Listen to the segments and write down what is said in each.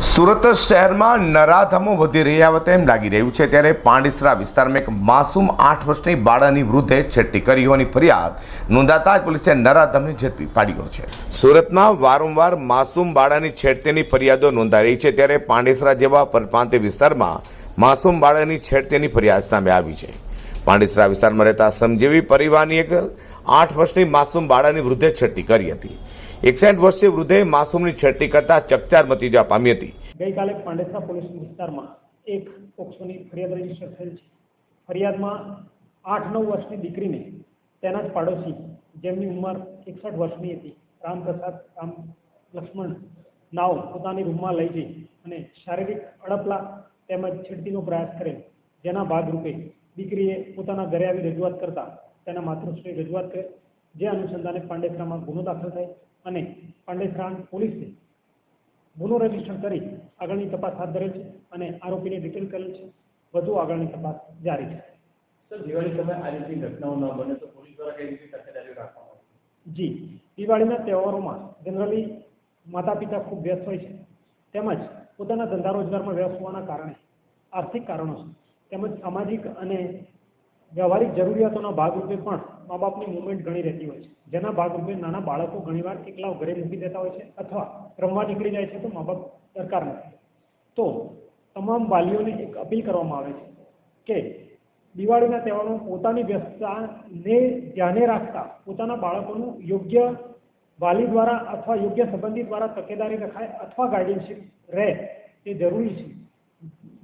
સુરત શહેરમાં નરાધમો વધી રહ્યા હોય તેમ લાગી રહ્યું છે, ત્યારે પાંડેસરા વિસ્તારમાં એક માસૂમ 8 વર્ષની બાળાની વૃદ્ધે છેડતી કરી હોવાની ફરિયાદ નોંધાતા જ પોલીસે નરાધમને ઝડપી પાડ્યો છે। સુરતમાં વારંવાર માસૂમ બાળાની છેડતીની ફરિયાદો નોંધાઈ રહી છે, ત્યારે પાંડેસરા જેવા પરપ્રાંતીય વિસ્તારમાં માસૂમ બાળાની છેડતીની ફરિયાદ સામે આવી છે। પાંડેસરા વિસ્તારમાં રહેતા સમજીવી પરિવારની એક 8 વર્ષની માસૂમ બાળાની વૃદ્ધે છેડતી કરી હતી। 61 વર્ષીય વૃદ્ધે માસૂમની છેડતી કરતા ચકચાર મચી જવા પામી હતી। ગઈકાલે પાંડેસરા પોલીસ વિસ્તારમાં એક પોક્સોની ફરિયાદ રજીસ્ટર થયેલ છે। ફરિયાદમાં 8-9 વર્ષની દીકરીને તેના જ પાડોશી જેમની ઉંમર 61 વર્ષની હતી રામપ્રસાદ રામ લક્ષ્મણ નાવ પોતાની રૂમમાં લઈ જઈ અને શારીરિક અડપલા તેમજ છેડતીનો પ્રયાસ કરેલ, જેના ભાગરૂપે દીકરીએ પોતાના ઘરે આવી રજૂઆત કરતા તેના માતૃશ્રીએ રજૂઆત કરી, જે અનુસંધાને પાંડેસરામાં ગુનો દાખલ થાય અને પાંડેસરા પોલીસે ગુનો રજીસ્ટર કરી આગળની તપાસ હાથ ધરેલ છે અને આરોપીને ડિટેલ કરેલ છે। વધુ આગળની તપાસ જારી છે। સર, દિવાળી સમયે આ રીતની ઘટનાઓ ન બને તો પોલીસ દ્વારા કઈ રીતે તકેદારી રાખવામાં આવે? જી, દિવાળીના તહેવારોમાં જનરલી માતા પિતા ખૂબ વ્યસ્ત હોય છે, તેમજ પોતાના ધંધા રોજગારમાં વ્યસ્ત હોવાના કારણે આર્થિક કારણોસર તેમજ સામાજિક અને વ્યવહારિક જરૂરિયાતોના ભાગરૂપે પણ મા બાપની મુવમેન્ટ ઘણી રહેતી હોય છે, જેના ભાગરૂપે નાના બાળકો ઘણીવાર એકલા ઘરે મૂકી દેતા હોય છે અથવા રમવા નીકળી જાય છે તો મા બાપ દરકાર નથી। તો તમામ વાલીઓને એક અપીલ કરવામાં આવે છે કે દિવાળીના તહેવારોમાં પોતાની વ્યસ્તતાને ધ્યાને રાખતા પોતાના બાળકોનું યોગ્ય વાલી દ્વારા અથવા યોગ્ય સંબંધી દ્વારા તકેદારી રખાય અથવા ગાર્ડિયનશીપ રહે તે જરૂરી છે।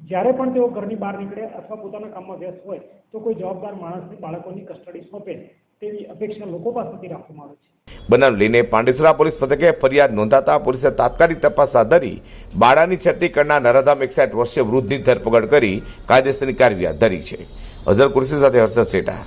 જ્યારે પણ તેઓ ઘરની બહાર નીકળે અથવા પોતાના કામમાં વ્યસ્ત હોય તો કોઈ જવાબદાર માણસને બાળકોની કસ્ટડી સોંપે તેવી અપેક્ષા લોકો પાસેથી રાખવામાં આવે છે। બનાવ લઈને પાંડેસરા પોલીસ મથકે ફરિયાદ નોંધાતા પોલીસે તાત્કાલિક તપાસ હાથ ધરી બાળાની છેડતી કરનાર નરાધમ 61 વર્ષીય વૃદ્ધની ધરપકડ કરી કાયદેસરની કાર્યવાહી હાથ ધરી છે। અઝર કુર્સી સાથે હર્ષદ સેઠા।